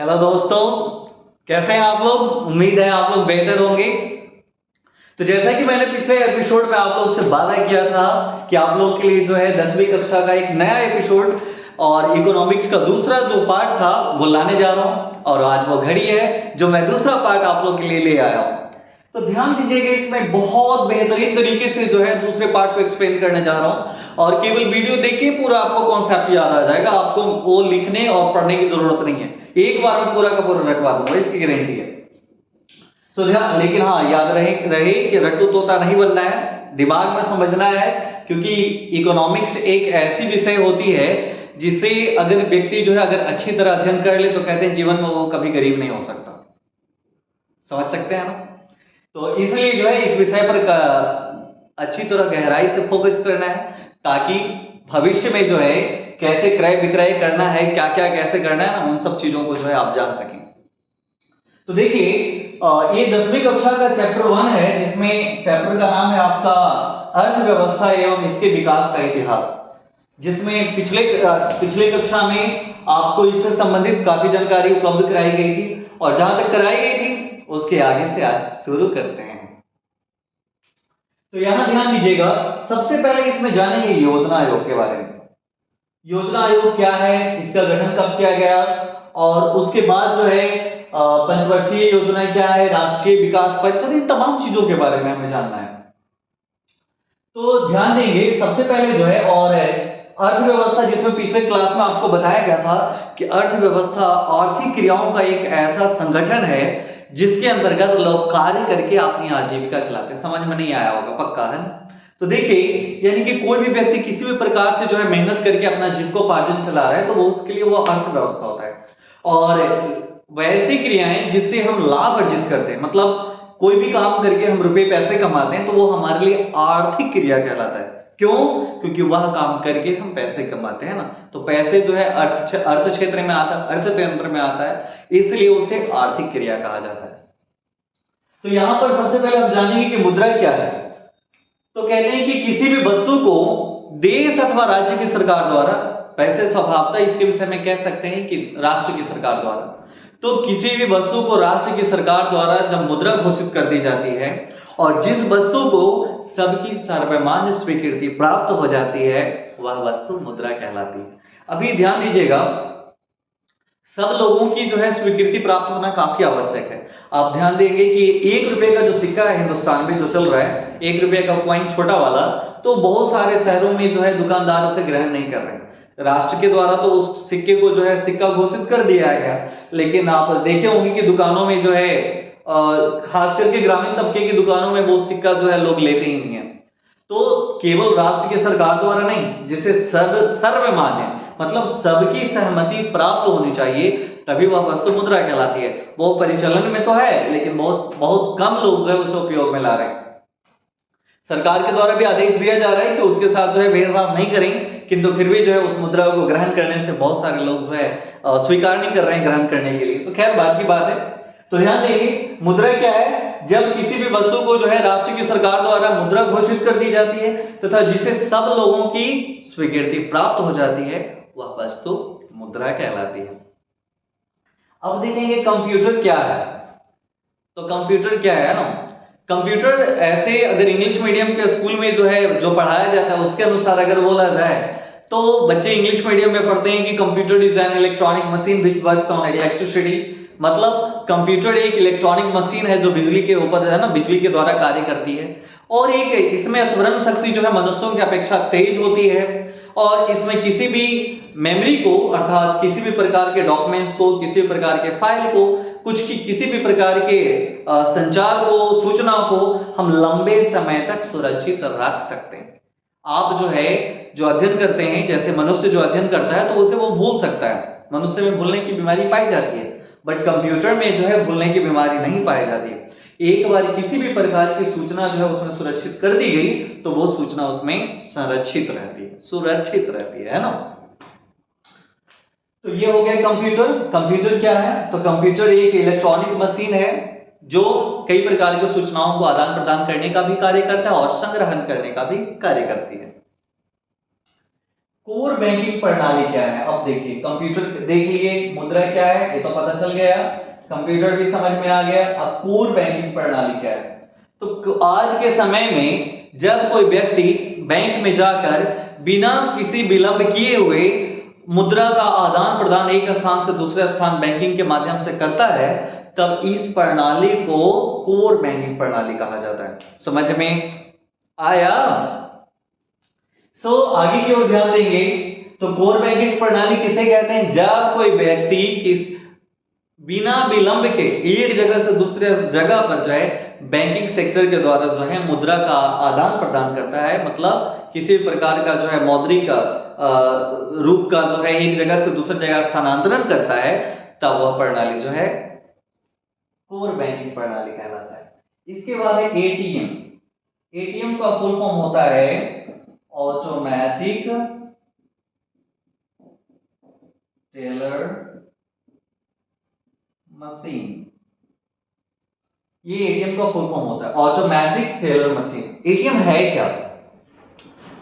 Hello दोस्तों, कैसे हैं आप लोग। उम्मीद है आप लोग बेहतर होंगे। तो जैसा कि मैंने पिछले एपिसोड में आप लोग से वादा किया था कि आप लोग के लिए जो है 10वीं कक्षा का एक नया एपिसोड और इकोनॉमिक्स का दूसरा जो पार्ट था वो लाने जा रहा हूं, और आज वो घड़ी है जो मैं दूसरा पार्ट आप लोग के लिए ले आया हूं। तो ध्यान दीजिएगा, इसमें बहुत बेहतरीन तरीके से जो है दूसरे पार्ट को एक्सप्लेन करने जा रहा हूं, और केवल वीडियो देख के पूरा आपको कॉन्सेप्ट याद आ जाएगा। आपको वो लिखने और पढ़ने की जरूरत नहीं है, एक बार में पूरा का पूरा रटवा दूंगा, इसकी गारंटी है। तो ध्यान, लेकिन हाँ याद रहे रहे कि रट्टू तोता नहीं बनना है, दिमाग में समझना है, क्योंकि इकोनॉमिक्स एक ऐसी विषय होती है जिसे अगर व्यक्ति जो है अगर अच्छी तरह अध्ययन कर ले तो कहते हैं जीवन में वो कभी गरीब नहीं हो सकता। समझ सकते हैं ना। तो इसलिए जो है इस विषय पर अच्छी तरह गहराई से फोकस करना है, ताकि भविष्य में जो है कैसे क्रय विक्रय करना है, क्या क्या कैसे करना है ना, उन सब चीजों को जो है आप जान सकें। तो देखिए, ये 10वीं कक्षा का चैप्टर 1 है, जिसमें चैप्टर का नाम है आपका अर्थव्यवस्था एवं इसके विकास का इतिहास, जिसमें पिछले कक्षा में आपको इससे संबंधित काफी जानकारी उपलब्ध कराई गई थी, और जहां तक कराई गई थी उसके आगे से आज शुरू करते हैं। तो यहां ध्यान दीजिएगा, सबसे पहले इसमें जानेंगे योजना आयोग के बारे में। योजना आयोग क्या है, इसका गठन कब किया गया, और उसके बाद जो है पंचवर्षीय योजना क्या है, राष्ट्रीय विकास परिषद, इन तमाम चीजों के बारे में हमें जानना है। तो ध्यान देंगे, सबसे पहले जो है और अर्थव्यवस्था, जिसमें पिछले क्लास में आपको बताया गया था कि अर्थव्यवस्था आर्थिक क्रियाओं का एक ऐसा संगठन है जिसके अंतर्गत लोग कार्य करके अपनी आजीविका चलाते हैं। समझ में नहीं आया होगा, पक्का है ना। तो देखिए, यानी कि कोई भी व्यक्ति किसी भी प्रकार से जो है मेहनत करके अपना जीविकोपार्जन चला रहा है तो वो उसके लिए वो अर्थव्यवस्था होता है। और वैसी क्रियाएं जिससे हम लाभ अर्जित करते हैं, मतलब कोई भी काम करके हम रुपए पैसे कमाते हैं तो वो हमारे लिए आर्थिक क्रिया कहलाता है। क्यों? क्योंकि वह काम करके हम पैसे कमाते हैं ना, तो पैसे जो है अर्थ क्षेत्र में आता है, अर्थतंत्र में आता है, इसलिए उसे आर्थिक क्रिया कहा जाता है। तो यहां पर सबसे पहले हम जानेंगे कि मुद्रा क्या है। तो कहते हैं कि किसी भी वस्तु को देश अथवा राज्य की सरकार द्वारा, वैसे स्वभावतः इसके विषय में कह सकते हैं कि राष्ट्र की सरकार द्वारा, तो किसी भी वस्तु को राष्ट्र की सरकार द्वारा जब मुद्रा घोषित कर दी जाती है और जिस वस्तु को सबकी सर्वमान्य स्वीकृति प्राप्त हो जाती है वह वस्तु मुद्रा कहलाती है। अभी ध्यान दीजिएगा, सब लोगों की जो है स्वीकृति प्राप्त होना काफी आवश्यक है। आप ध्यान देंगे कि 1 रुपए का जो सिक्का है हिंदुस्तान में जो चल रहा है, 1 रुपए का कॉइन छोटा वाला, तो बहुत सारे शहरों में जो है दुकानदार उसे ग्रहण नहीं कर रहे हैं। राष्ट्र के द्वारा तो उस सिक्के को जो है सिक्का घोषित कर दिया गया, लेकिन आप देखे होंगे कि दुकानों में जो है खास करके ग्रामीण तबके की दुकानों में वो सिक्का जो है लोग लेते ही नहीं है। तो केवल राष्ट्र की सरकार द्वारा नहीं, जिसे सर्वमान्य मतलब सबकी सहमति प्राप्त होनी चाहिए, तभी वह वस्तु मुद्रा कहलाती है। वो परिचालन में तो है, लेकिन बहुत बहुत कम लोग जो है उसे उपयोग में ला रहे हैं। सरकार के द्वारा भी आदेश दिया जा रहा है कि उसके साथ जो है भेदभाव नहीं करें, किंतु फिर भी जो है उस मुद्रा को ग्रहण करने से बहुत सारे लोग जो है स्वीकार नहीं कर रहे हैं ग्रहण करने के लिए। तो खैर बात की बात है। तो ध्यान देंगे, मुद्रा क्या है, जब किसी भी वस्तु को जो है राष्ट्र की सरकार द्वारा मुद्रा घोषित कर दी जाती है तथा जिसे सब लोगों की स्वीकृति प्राप्त हो जाती है वह वस्तु मुद्रा कहलाती है। अब देखेंगे कंप्यूटर क्या है। तो कंप्यूटर क्या है ना, कंप्यूटर ऐसे अगर इंग्लिश मीडियम के स्कूल में जो है जो पढ़ाया जाता है उसके अनुसार अगर बोला जाए तो बच्चे इंग्लिश मीडियम में पढ़ते हैं कि computer is an electronic machine which works on electricity. मतलब कंप्यूटर एक इलेक्ट्रॉनिक मशीन है जो बिजली के ऊपर है ना, बिजली के द्वारा कार्य करती है, और एक इसमें स्मरण शक्ति जो है मनुष्यों की अपेक्षा तेज होती है, और इसमें किसी भी मेमोरी को अर्थात किसी भी प्रकार के डॉक्यूमेंट्स को, किसी भी प्रकार के फाइल को, किसी भी प्रकार के संचार को, सूचना को हम लंबे समय तक सुरक्षित रख सकते हैं। आप जो है जो अध्ययन करते हैं, जैसे मनुष्य जो अध्ययन करता है तो उसे वो भूल सकता है, मनुष्य में भूलने की बीमारी पाई जाती है, बट कंप्यूटर में जो है भूलने की बीमारी नहीं पाई जाती है। एक बार किसी भी प्रकार की सूचना जो है उसमें सुरक्षित कर दी गई तो वो सूचना उसमें संरक्षित रहती है, सुरक्षित रहती है ना। तो ये हो गया कंप्यूटर। कंप्यूटर क्या है, तो कंप्यूटर एक इलेक्ट्रॉनिक मशीन है जो कई प्रकार की सूचनाओं को आदान प्रदान करने का भी कार्य करता है और संग्रहण करने का भी कार्य करती है। कोर बैंकिंग प्रणाली क्या है? अब देखिए, कंप्यूटर देख लिए, मुद्रा क्या है ये तो पता चल गया, कंप्यूटर भी समझ में आ गया। अब कोर बैंकिंग प्रणाली क्या है? तो आज के समय में जब कोई व्यक्ति बैंक में जाकर बिना किसी विलंब किए हुए मुद्रा का आदान प्रदान एक स्थान से दूसरे स्थान बैंकिंग के माध्यम से करता है, तब इस प्रणाली को कोर बैंकिंग प्रणाली कहा जाता है। समझ में आया? आगे की ओर ध्यान देंगे तो कोर बैंकिंग प्रणाली किसे कहते हैं? जब कोई व्यक्ति किस बिना विलंब के एक जगह से दूसरे जगह पर जो है बैंकिंग सेक्टर के द्वारा जो है मुद्रा का आदान प्रदान करता है, मतलब किसी प्रकार का जो है मौद्रिक रूप का जो है एक जगह से दूसरी जगह स्थानांतरण करता है, तब वह प्रणाली जो है कोर बैंकिंग प्रणाली कहलाता है। इसके बाद है एटीएम। एटीएम का फुल फॉर्म होता है ऑटोमेटिक टेलर मशीन। ये एटीएम का फुल फॉर्म होता है ऑटोमेटिक टेलर मशीन। एटीएम है क्या?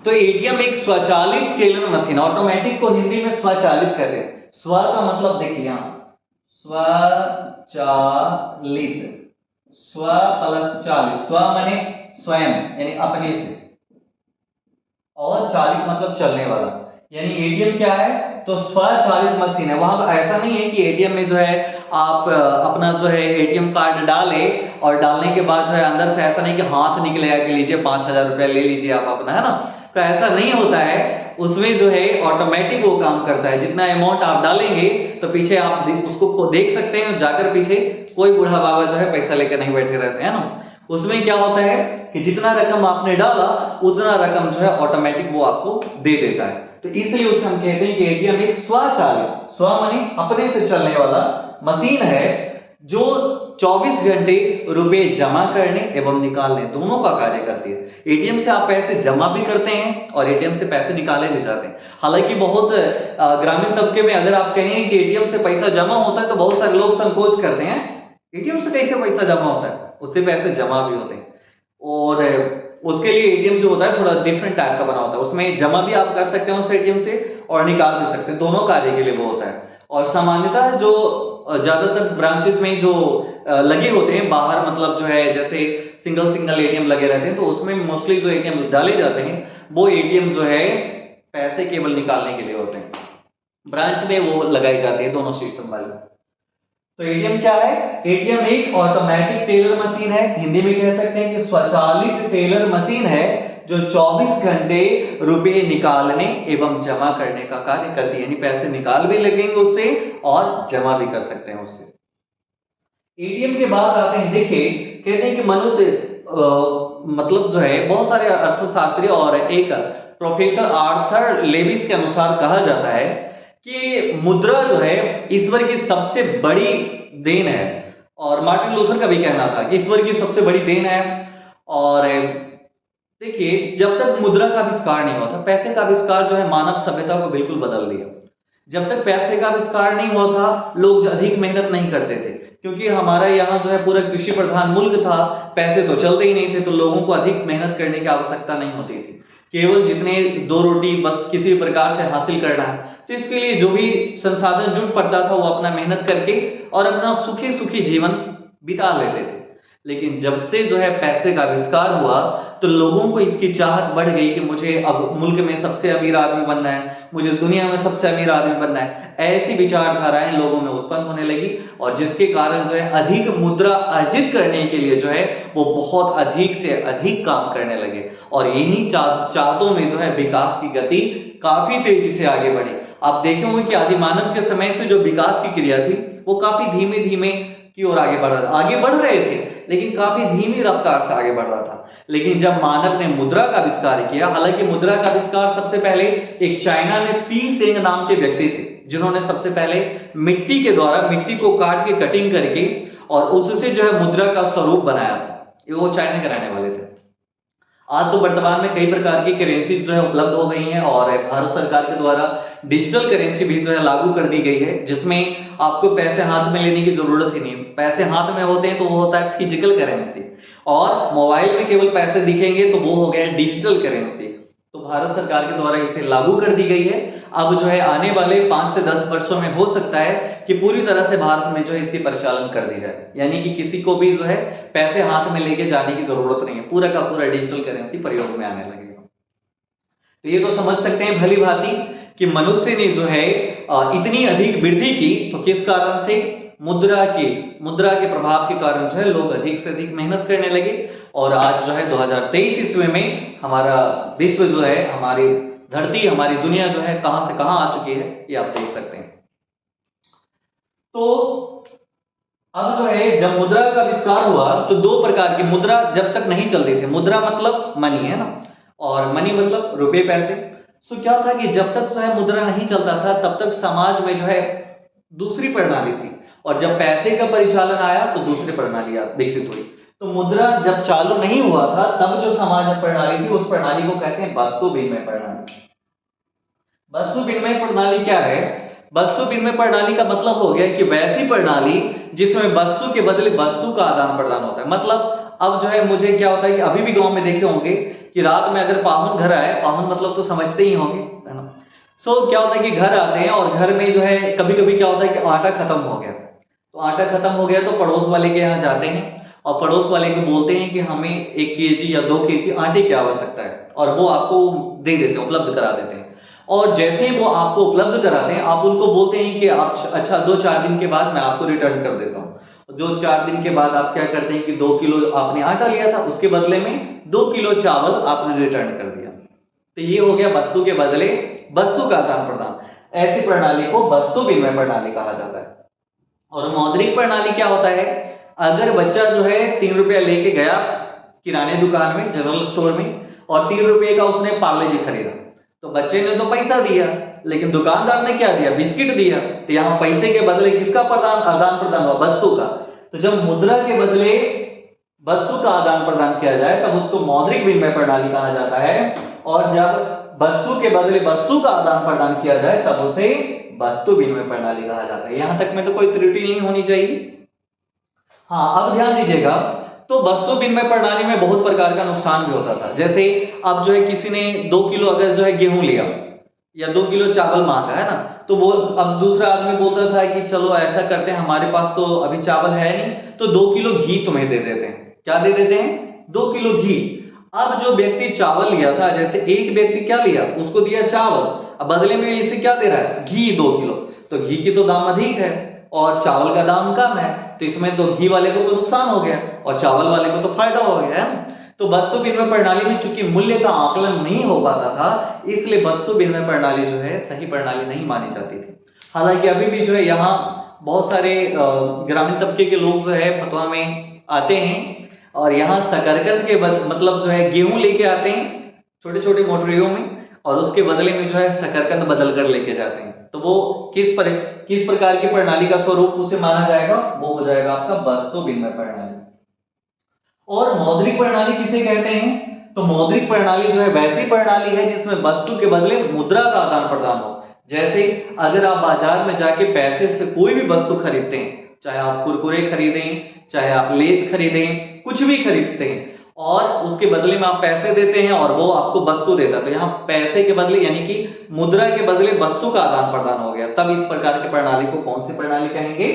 तो एटीएम एक स्वचालित टेलर मशीन, ऑटोमेटिक को हिंदी में स्वचालित कहते हैं। स्व का मतलब देखिए यहां स्वचालित, स्व प्लस चालित, स्व माने स्वयं यानी अपने से, और चालित मतलब चलने वाला, यानी एटीएम क्या है? तो स्वचालित मशीन है। वहां ऐसा नहीं है कि एटीएम में जो है आप अपना जो है एटीएम कार्ड डाले और डालने के बाद जो है अंदर से ऐसा नहीं कि हाथ निकलेगा कि लीजिए 5,000 रुपया ले लीजिए आप अपना, है ना, तो ऐसा नहीं होता है। उसमें जो है ऑटोमेटिक वो काम करता है। जितना अमाउंट आप डालेंगे तो पीछे आप उसको देख सकते हैं, जाकर पीछे कोई बूढ़ा बाबा जो है पैसा लेकर नहीं बैठे रहते हैं ना। उसमें क्या होता है कि जितना रकम आपने डाला उतना रकम जो है ऑटोमेटिक वो आपको दे देता है। तो इसलिए उसे हम कहते हैं कि एटीएम एक स्वचालित, स्व माने अपने से चलने वाला मशीन है जो 24 घंटे रुपए जमा करने एवं निकालने दोनों का कार्य करती है। एटीएम से आप पैसे जमा भी करते हैं और एटीएम से पैसे निकाले भी जाते हैं। हालांकि बहुत ग्रामीण तबके में अगर आप कहें कि एटीएम से पैसा जमा होता है तो बहुत सारे लोग संकोच करते हैं, एटीएम से कैसे पैसा जमा होता है? उससे पैसे जमा भी होते हैं, और उसके लिए एटीएम जो होता है थोड़ा डिफरेंट टाइप का बना होता है। उसमें जमा भी आप कर सकते हैं उस एटीएम से और निकाल भी सकते हैं, दोनों कार्य के लिए वो होता है। और सामान्यतः जो ज्यादातर ब्रांचेस में जो लगे होते हैं बाहर, मतलब जो है जैसे सिंगल एटीएम लगे रहते हैं, तो उसमें मोस्टली जो एटीएम डाले जाते हैं वो एटीएम जो है पैसे केवल निकालने के लिए होते हैं। ब्रांच में वो लगाई जाती है दोनों सिस्टम वाले। तो एटीएम क्या है? एटीएम एक ऑटोमेटिक टेलर मशीन है, हिंदी में कह सकते हैं कि स्वचालित टेलर मशीन है जो 24 घंटे रुपए निकालने एवं जमा करने का कार्य करती है, यानी पैसे निकाल भी लगेंगे उससे और जमा भी कर सकते हैं उससे। एटीएम के बाद आते हैं, देखिए कहते हैं कि मनुष्य मतलब जो है बहुत सारे अर्थशास्त्री और एक प्रोफेसर आर्थर लेविस के अनुसार कहा जाता है कि मुद्रा जो है ईश्वर की सबसे बड़ी देन है। और मार्टिन लूथर का भी कहना था कि ईश्वर की सबसे बड़ी देन है। और देखिए जब तक मुद्रा का आविष्कार नहीं हुआ था, पैसे का आविष्कार जो है मानव सभ्यता को बिल्कुल बदल दिया। जब तक पैसे का आविष्कार नहीं हुआ था लोग अधिक मेहनत नहीं करते थे, क्योंकि हमारा यहाँ जो है पूरा कृषि प्रधान मुल्क था, पैसे तो चलते ही नहीं थे, तो लोगों को अधिक मेहनत करने की आवश्यकता नहीं होती थी। केवल जितने 2 रोटी बस किसी प्रकार से हासिल करना है, तो इसके लिए जो भी संसाधन जुट पड़ता था वो अपना मेहनत करके और अपना सुखी सुखी जीवन बिता लेते थे। लेकिन जब से जो है पैसे का आविष्कार हुआ तो लोगों को इसकी चाहत बढ़ गई कि मुझे अब मुल्क में सबसे अमीर आदमी बनना है, मुझे दुनिया में सबसे अमीर आदमी बनना है। ऐसी विचारधाराएं लोगों में उत्पन्न होने लगी और जिसके कारण जो है अधिक मुद्रा अर्जित करने के लिए जो है वो बहुत अधिक से अधिक काम करने लगे और यही चाहतों में जो है विकास की गति काफी तेजी से आगे बढ़ी। आप देखेंगे कि आदि मानव के समय से जो विकास की क्रिया थी वो काफी धीमे धीमे की ओर आगे बढ़ रहे थे, लेकिन काफी धीमी रफ्तार से आगे बढ़ रहा था। लेकिन जब मानव ने मुद्रा का आविष्कार किया, हालांकि मुद्रा का आविष्कार सबसे पहले एक चाइना में पी सेंग नाम के व्यक्ति थे जिन्होंने सबसे पहले मिट्टी के द्वारा मिट्टी को काट के कटिंग करके और उससे जो है मुद्रा का स्वरूप बनाया था। वो चाइना के रहने वाले थे। आज तो वर्तमान में कई प्रकार की करेंसी जो है उपलब्ध हो गई हैं और भारत सरकार के द्वारा डिजिटल करेंसी भी जो है लागू कर दी गई है, जिसमें आपको पैसे हाथ में लेने की जरूरत ही नहीं। पैसे हाथ में होते हैं तो वो होता है फिजिकल करेंसी, और मोबाइल में केवल पैसे दिखेंगे तो वो हो गया डिजिटल करेंसी। तो भारत सरकार के द्वारा इसे लागू कर दी गई है। अब जो है आने वाले 5 से 10 वर्षों में हो सकता है कि पूरी तरह से भारत में जो है इसकी परिचालन कर दी जाए, यानी कि किसी को भी जो है पैसे हाथ में लेके जाने की जरूरत नहीं है, पूरा का पूरा डिजिटल करेंसी प्रयोग में आने लगेगा। तो ये तो समझ सकते हैं भली भांति कि मनुष्य ने जो है इतनी अधिक वृद्धि की, तो किस कारण से? मुद्रा के प्रभाव के कारण जो है लोग अधिक से अधिक मेहनत करने लगे, और आज जो है 2023 ईस्वी में हमारा विश्व जो है, हमारी धरती, हमारी दुनिया जो है कहां से कहां आ चुकी है, ये आप देख सकते हैं। तो अब जो है जब मुद्रा का आविष्कार हुआ तो दो प्रकार की मुद्रा जब तक नहीं चलती थी, मुद्रा मतलब मनी है ना, और मनी मतलब रुपए पैसे। सो क्या था कि जब तक जो है मुद्रा नहीं चलता था तब तक समाज में जो है दूसरी प्रणाली थी, और जब पैसे का परिचालन आया तो दूसरी प्रणाली विकसित हुई। तो मुद्रा जब चालू नहीं हुआ था तब जो समाज प्रणाली थी उस प्रणाली को कहते हैं वस्तु विनिमय प्रणाली। वस्तु विनिमय प्रणाली क्या है? वस्तु विनिमय प्रणाली का मतलब हो गया कि वैसी प्रणाली जिसमें वस्तु के बदले वस्तु का आदान प्रदान होता है। मतलब अब जो है मुझे क्या होता है कि अभी भी गांव में देखे होंगे कि रात में अगर पाहुन घर आए, पाहुन मतलब तो समझते ही होंगे, है ना। सो क्या होता है कि घर आते हैं और घर में जो है कभी कभी क्या होता है कि आटा खत्म हो गया, तो आटा खत्म हो गया तो पड़ोस वाले के यहाँ जाते हैं और पड़ोस वाले को बोलते हैं कि हमें 1 केजी या 2 केजी आटे की आवश्यकता है, और वो आपको दे देते हैं, उपलब्ध करा देते हैं। और जैसे ही वो आपको उपलब्ध कराते हैं आप उनको बोलते हैं कि आप अच्छा 2-4 दिन के बाद मैं आपको रिटर्न कर देता हूँ। 2-4 दिन के बाद आप क्या करते हैं कि 2 किलो आपने आटा लिया था, उसके बदले में 2 किलो चावल आपने रिटर्न कर दिया। तो ये हो गया वस्तु के बदले वस्तु का आदान प्रदान। ऐसी प्रणाली को वस्तु विनिमय प्रणाली कहा जाता है। और मौद्रिक प्रणाली क्या होता है? अगर बच्चा जो है 3 रुपया लेके गया किराने दुकान में, जनरल स्टोर में, और 3 रुपये का उसने पार्ले जी खरीदा, तो बच्चे ने तो पैसा दिया लेकिन दुकानदार ने क्या दिया? बिस्किट दिया। तो यहाँ पैसे के बदले किसका आदान प्रदान हुआ? वस्तु का। तो जब मुद्रा के बदले वस्तु का आदान प्रदान किया जाए तब उसको मौद्रिक विनिमय प्रणाली कहा जाता है, और जब वस्तु के बदले वस्तु का आदान प्रदान किया जाए तब उसे वस्तु विनिमय प्रणाली कहा जाता है। यहां तक में तो कोई त्रुटि नहीं होनी चाहिए। हाँ, अब ध्यान दीजिएगा, तो वस्तु विनिमय प्रणाली में बहुत प्रकार का नुकसान भी होता था। जैसे अब जो है किसी ने 2 किलो अगर जो है गेहूं लिया या 2 किलो चावल मांगा, है ना, तो वो अब दूसरा आदमी बोलता था कि चलो ऐसा करते हैं, हमारे पास तो अभी चावल है नहीं, तो 2 किलो घी तुम्हें दे देते हैं। क्या दे देते हैं? 2 किलो घी। अब जो व्यक्ति चावल लिया था, जैसे एक व्यक्ति क्या लिया, उसको दिया चावल, अब बदले में इसे क्या दे रहा है? घी 2 किलो। तो घी की तो दाम अधिक है और चावल का दाम कम है, तो इसमें तो घी वाले को तो नुकसान हो गया और चावल वाले को तो फायदा हो गया, है। तो वस्तु विनिमय प्रणाली में चूंकि मूल्य का आकलन नहीं हो पाता था, इसलिए वस्तु विनिमय प्रणाली जो है सही प्रणाली नहीं मानी जाती थी। हालांकि अभी भी जो है यहाँ बहुत सारे ग्रामीण तबके के लोग जो है फतवा में आते हैं और यहाँ शकरकंद के मतलब जो है गेहूं लेके आते हैं छोटे छोटे मोटरियों में, और उसके बदले में जो है शकरकंद बदल कर लेके जाते हैं। तो वो किस प्रकार की प्रणाली का स्वरूप उसे माना जाएगा? वो हो जाएगा आपका वस्तु विनिमय प्रणाली। और मौद्रिक प्रणाली किसे कहते हैं? तो मौद्रिक प्रणाली जो है वैसी प्रणाली है जिसमें वस्तु के बदले मुद्रा का आदान प्रदान हो। जैसे अगर आप बाजार में जाके पैसे से कोई भी वस्तु खरीदते हैं, चाहे आप कुरकुरे खरीदें, चाहे आप लेज खरीदें, कुछ भी खरीदते हैं और उसके बदले में आप पैसे देते हैं और वो आपको वस्तु देता है, तो यहाँ पैसे के बदले यानी कि मुद्रा के बदले वस्तु का आदान प्रदान हो गया। तब इस प्रकार की प्रणाली को कौन सी प्रणाली कहेंगे?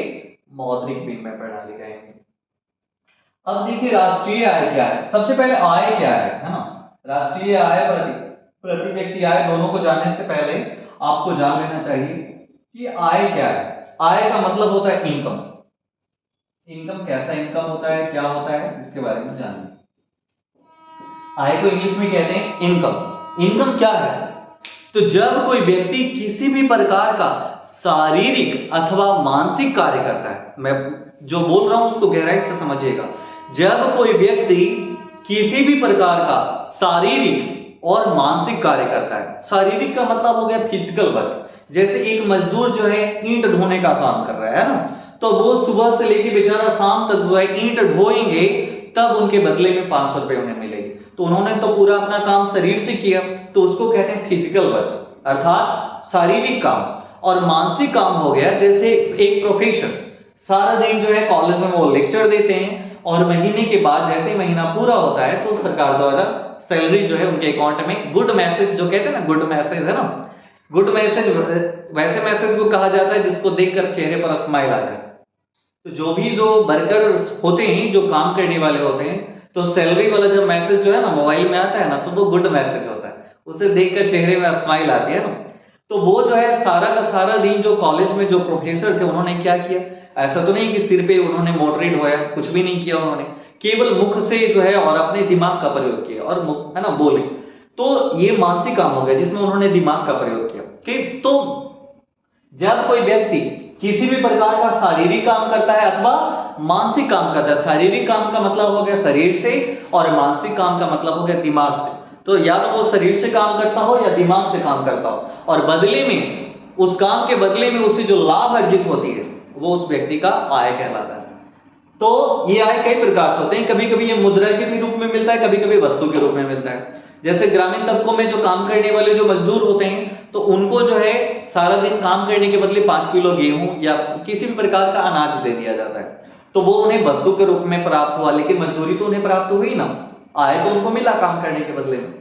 मौद्रिक विनिमय प्रणाली कहेंगे। अब देखिए राष्ट्रीय आय क्या है। सबसे पहले आय क्या है ना? राष्ट्रीय आय प्रति व्यक्ति आय, दोनों को जानने से पहले आपको जान लेना चाहिए कि आय क्या है। आय का मतलब होता है इनकम। इनकम कैसा इनकम होता है, क्या होता है, इसके बारे में जानिए। आय को इंग्लिश में कहते हैं इनकम। इनकम क्या है? तो जब कोई व्यक्ति किसी भी प्रकार का शारीरिक अथवा मानसिक कार्य करता है, मैं जो बोल रहा हूं उसको गहराई से समझिएगा। जब कोई व्यक्ति किसी भी प्रकार का शारीरिक और मानसिक कार्य करता है, शारीरिक का मतलब हो गया फिजिकल वर्क, जैसे एक मजदूर जो है ईंट ढोने का काम कर रहा है ना, तो वो सुबह से लेके बेचारा शाम तक जो है ईंट ढोएंगे, तब उनके बदले में 500 रुपए उन्हें मिलेगी। तो उन्होंने तो पूरा अपना काम शरीर से किया, तो उसको कहते हैं फिजिकल वर्क, अर्थात शारीरिक काम। और मानसिक काम हो गया जैसे एक प्रोफेसर सारा दिन जो है कॉलेज में वो लेक्चर देते हैं और महीने के बाद जैसे महीना पूरा होता है तो सरकार द्वारा सैलरी जो है उनके अकाउंट में, गुड मैसेज जो कहते हैं ना, गुड मैसेज है ना, गुड मैसेज वैसे मैसेज को कहा जाता है जिसको देखकर चेहरे पर स्माइल आ जाए। तो जो वर्कर होते हैं, जो काम करने वाले होते हैं, तो सैलरी वाला जब मैसेज जो है ना मोबाइल में आता है ना, तो वो गुड मैसेज होता है, उसे देखकर चेहरे में स्माइल आती है ना। तो वो जो है सारा का सारा दिन जो कॉलेज में जो प्रोफेसर थे उन्होंने क्या किया, ऐसा तो नहीं कि सिर पे उन्होंने मोटरी ढोया, कुछ भी नहीं किया उन्होंने, केवल मुख से जो है और अपने दिमाग का प्रयोग किया और मुख है ना बोले। तो ये मानसिक काम हो गया जिसमें उन्होंने दिमाग का प्रयोग किया। ठीक, तो जब कोई व्यक्ति किसी भी प्रकार का शारीरिक काम करता है अथवा मानसिक काम करता है, शारीरिक काम का मतलब हो गया शरीर से और मानसिक काम का मतलब हो गया दिमाग से, तो या तो वो शरीर से काम करता हो या दिमाग से काम करता हो, और बदले में उस काम के बदले में उसे जो लाभ अर्जित होती है वो उस व्यक्ति का आय कहलाता है। तो ये आय कई प्रकार से होते हैं, कभी कभी ये मुद्रा के भी रूप में मिलता है, कभी कभी वस्तु के रूप में मिलता है। जैसे ग्रामीण तबकों में जो काम करने वाले जो मजदूर होते हैं, तो उनको जो है सारा दिन काम करने के बदले 5 किलो गेहूं या किसी भी प्रकार का अनाज दे दिया जाता है, तो वो उन्हें वस्तु के रूप में प्राप्त हुआ, लेकिन मजदूरी तो उन्हें प्राप्त हुई ना, आय तो उनको मिला काम करने के बदले में।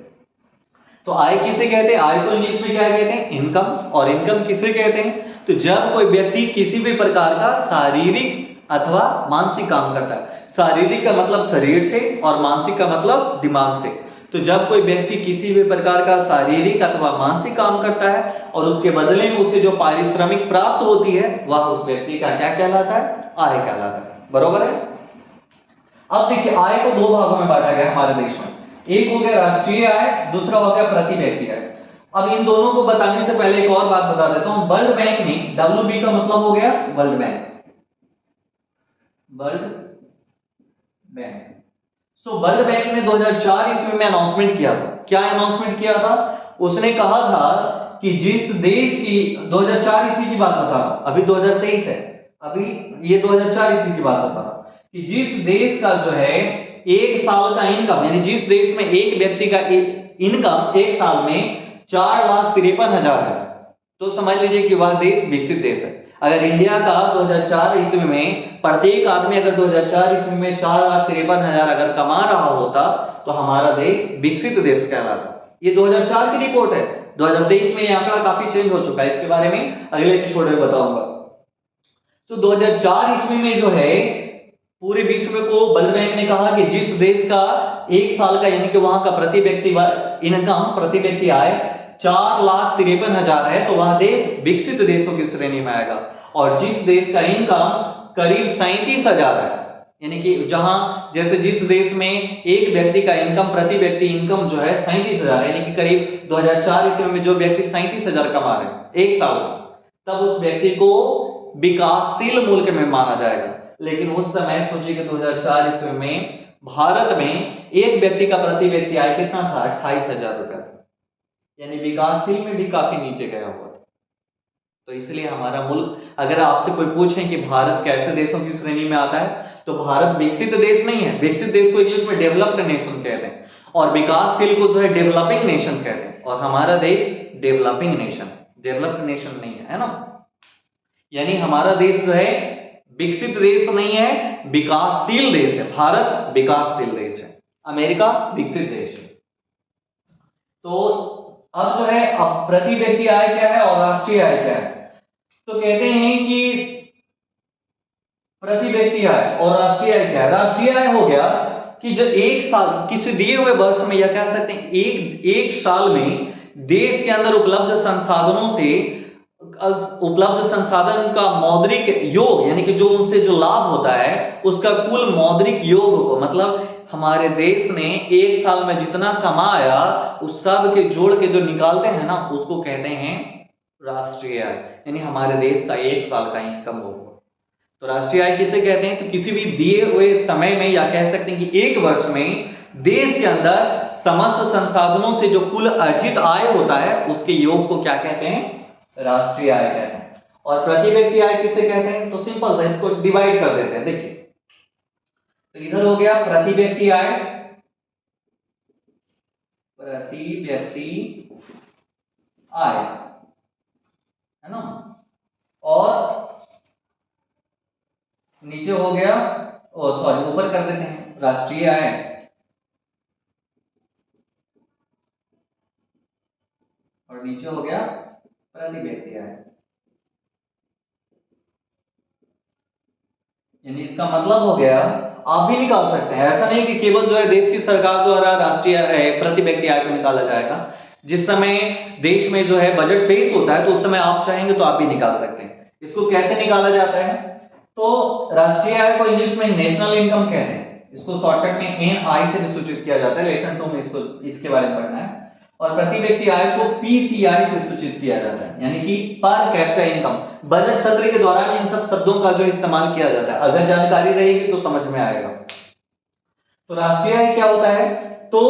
तो आय किसे कहते हैं, आय को इंग्लिश में क्या कहते हैं, इनकम। और इनकम किसे कहते हैं, तो जब कोई व्यक्ति किसी भी प्रकार का शारीरिक अथवा मानसिक काम करता है, शारीरिक का मतलब शरीर से और मानसिक का मतलब दिमाग से, तो जब कोई व्यक्ति किसी भी प्रकार का शारीरिक अथवा मानसिक काम करता है और उसके बदले में उसे जो पारिश्रमिक प्राप्त होती है वह उस व्यक्ति का क्या कहलाता है, आय कहलाता है। बरोबर है। अब देखिए आय को दो भागों में बांटा गया हमारे देश में, एक हो गया राष्ट्रीय आय, दूसरा हो गया प्रति व्यक्ति आय। अब इन दोनों को बताने से पहले एक और बात बता देता हूं, वर्ल्ड बैंक ने, WB का मतलब हो गया world bank, world bank. So world bank ने 2004 ईस्वी में अनाउंसमेंट किया था। क्या अनाउंसमेंट किया था, उसने कहा था कि जिस देश की, 2004 ईस्वी की बात बता रहा हूं, अभी 2023 है, अभी ये 2004 ईस्वी की बात बता रहा हूं, कि जिस देश का जो है एक साल का इनकम, यानी जिस देश में एक व्यक्ति का इनकम एक साल में 4,53,000 है, तो समझ लीजिए कि वह देश विकसित देश है। अगर इंडिया का 2004 ईस्वी में प्रत्येक आदमी अगर 2004 ईस्वी में 4,53,000 अगर कमा रहा होता तो हमारा देश विकसित देश कहलाता। ये 2004 की रिपोर्ट है, 2023 में ये आंकड़ा काफी चेंज हो चुका है, इसके बारे में अगले एपिसोड में बताऊंगा। तो 2004 ईस्वी में जो है पूरे विश्व को वर्ल्ड बैंक ने कहा कि जिस देश का एक साल का यानी कि वहां का प्रति व्यक्ति इनकम, प्रति व्यक्ति आय 4,53,000 है, तो वह देश विकसित देशों की श्रेणी में आएगा। और जिस देश का इनकम करीब 37,000 है, यानी कि जहां जैसे जिस देश में एक व्यक्ति का इनकम, प्रति व्यक्ति इनकम जो है 37,000, यानी कि करीब 2004 ईस्वी में जो व्यक्ति 37,000 कमा रहे हैं एक साल में, तब उस व्यक्ति को विकासशील मुल्क में माना जाएगा। लेकिन उस समय सोचिए कि 2004 ईस्वी में भारत में एक व्यक्ति का प्रति व्यक्ति आय कितना था, 28,000 रुपया था, यानी विकासशील में भी काफी नीचे गया हुआ था। तो इसलिए हमारा मुल्क, अगर आपसे कोई पूछे कि भारत कैसे देशों की श्रेणी में आता है, तो भारत विकसित देश नहीं है। विकसित देश को इंग्लिश में डेवलप्ड नेशन कहते हैं, और विकासशील को जो है डेवलपिंग नेशन कहते हैं, और हमारा देश डेवलपिंग नेशन, डेवलप्ड नेशन नहीं है, है ना। यानी हमारा देश जो है विकसित देश नहीं है, विकासशील देश है। भारत विकासशील देश है, अमेरिका विकसित देश है। तो अब जो है, अब प्रति व्यक्ति आय क्या है और राष्ट्रीय आय क्या है, तो कहते हैं कि प्रति व्यक्ति आय और राष्ट्रीय आय क्या है। राष्ट्रीय आय हो गया कि जो एक साल किसी दिए हुए वर्ष में, या कह सकते हैं एक साल में देश के अंदर उपलब्ध संसाधनों से, उपलब्ध संसाधन का मौद्रिक योग, यानी कि जो उनसे जो लाभ होता है उसका कुल मौद्रिक योग को, मतलब हमारे देश ने एक साल में जितना कमाया उस सब के जोड़ के जो निकालते हैं ना, उसको कहते हैं राष्ट्रीय आय, यानी हमारे देश का एक साल का इनकम हो। तो राष्ट्रीय आय किसे कहते हैं, तो किसी भी दिए हुए समय में, या कह सकते हैं कि एक वर्ष में देश के अंदर समस्त संसाधनों से जो कुल अर्जित आय होता है उसके योग को क्या कहते हैं, राष्ट्रीय आय कहते हैं। और प्रति व्यक्ति आय किसे कहते हैं, तो सिंपल सा इसको डिवाइड कर देते हैं। देखिए, तो इधर हो गया प्रति व्यक्ति आय, प्रति व्यक्ति आय, है ना, और नीचे हो गया, ओ सॉरी ऊपर कर देते हैं, राष्ट्रीय आय नीचे हो गया प्रति व्यक्ति आय। यानी इसका मतलब हो गया, आप भी निकाल सकते हैं, ऐसा नहीं कि केवल जो है देश की सरकार द्वारा राष्ट्रीय प्रति व्यक्ति आय को निकाला जाएगा। जिस समय देश में जो है बजट पेश होता है तो उस समय आप चाहेंगे तो आप भी निकाल सकते हैं। इसको कैसे निकाला जाता है? तो राष्ट्रीय आय को इंग्लिश में नेशनल इनकम कहते हैं, इसको शॉर्टकट में एनआई से भी सूचित किया जाता है। लेसन 2 में इसके बारे में पढ़ना है। और प्रति व्यक्ति आय को पीसीआई से सूचित किया जाता है, यानी कि पर कैपिटा इनकम। बजट सत्र के दौरान इन सब शब्दों का जो इस्तेमाल किया जाता है, अगर जानकारी रहेगी तो समझ में आएगा। तो राष्ट्रीय आय क्या होता है? तो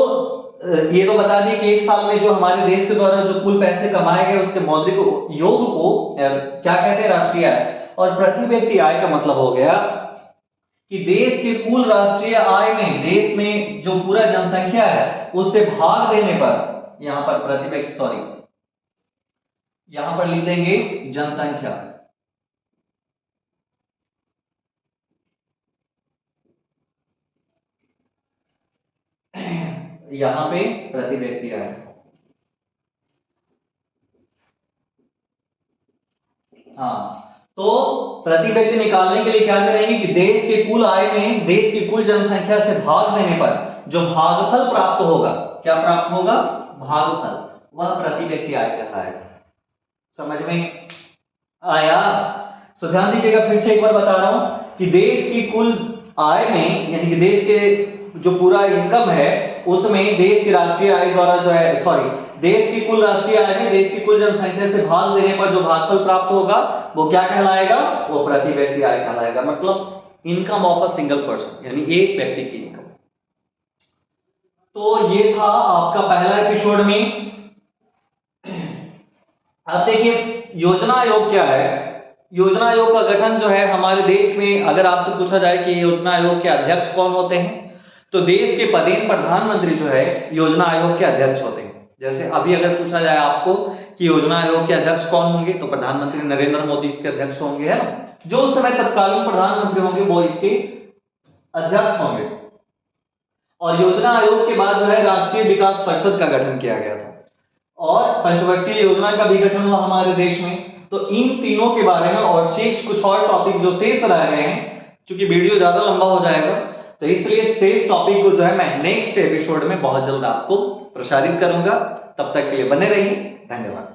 ये तो बता दिए कि एक साल में जो हमारे देश के द्वारा जो कुल पैसे कमाए गए उसके मौद्रिक योग को क्या कहते हैं? राष्ट्रीय आय। और प्रति व्यक्ति आय का मतलब हो गया कि देश के कुल राष्ट्रीय आय में, देश में जो पूरा जनसंख्या है उससे भाग देने पर, यहां पर प्रति व्यक्ति, सॉरी यहां पर लिख देंगे जनसंख्या, यहां पे प्रति व्यक्ति आय। हाँ, तो प्रति व्यक्ति निकालने के लिए क्या करेंगे कि देश के कुल आय में देश की कुल जनसंख्या से भाग देने पर जो भागफल प्राप्त होगा, क्या प्राप्त होगा? भागफल, वह प्रति व्यक्ति आय कहलाएगा। समझ में आया? सो ध्यान दीजिएगा, फिर से एक बार बता रहा हूं कि देश की कुल आय में, यानी कि देश के जो पूरा इनकम है उसमें देश की राष्ट्रीय आय द्वारा जो है, सॉरी, देश की कुल राष्ट्रीय आय में देश की कुल जनसंख्या से भाग देने पर जो भागफल प्राप्त होगा वो क्या कहलाएगा? वो प्रति व्यक्ति आय कहलाएगा। मतलब income of a single person, यानी एक व्यक्ति की इनकम। तो ये था आपका पहला एपिसोड में। अब देखिए योजना आयोग क्या है। योजना आयोग का गठन जो है हमारे देश में, अगर आपसे पूछा जाए कि योजना आयोग के अध्यक्ष कौन होते हैं, तो देश के पदेन प्रधानमंत्री जो है योजना आयोग के अध्यक्ष होते हैं। जैसे अभी अगर पूछा जाए आपको कि योजना आयोग के अध्यक्ष कौन होंगे, तो प्रधानमंत्री नरेंद्र मोदी इसके अध्यक्ष होंगे, है ना। जो उस समय तत्कालीन प्रधानमंत्री होंगे वो इसके अध्यक्ष होंगे। और योजना आयोग के बाद जो है राष्ट्रीय विकास परिषद का गठन किया गया था और पंचवर्षीय योजना का भी गठन हुआ हमारे देश में। तो इन तीनों के बारे में और शेष कुछ और टॉपिक जो शेष रह गए हैं, क्योंकि वीडियो ज्यादा लंबा हो जाएगा तो इसलिए शेष टॉपिक को जो है मैं नेक्स्ट एपिसोड में बहुत जल्द आपको प्रसारित करूंगा। तब तक के लिए बने रहिए, धन्यवाद।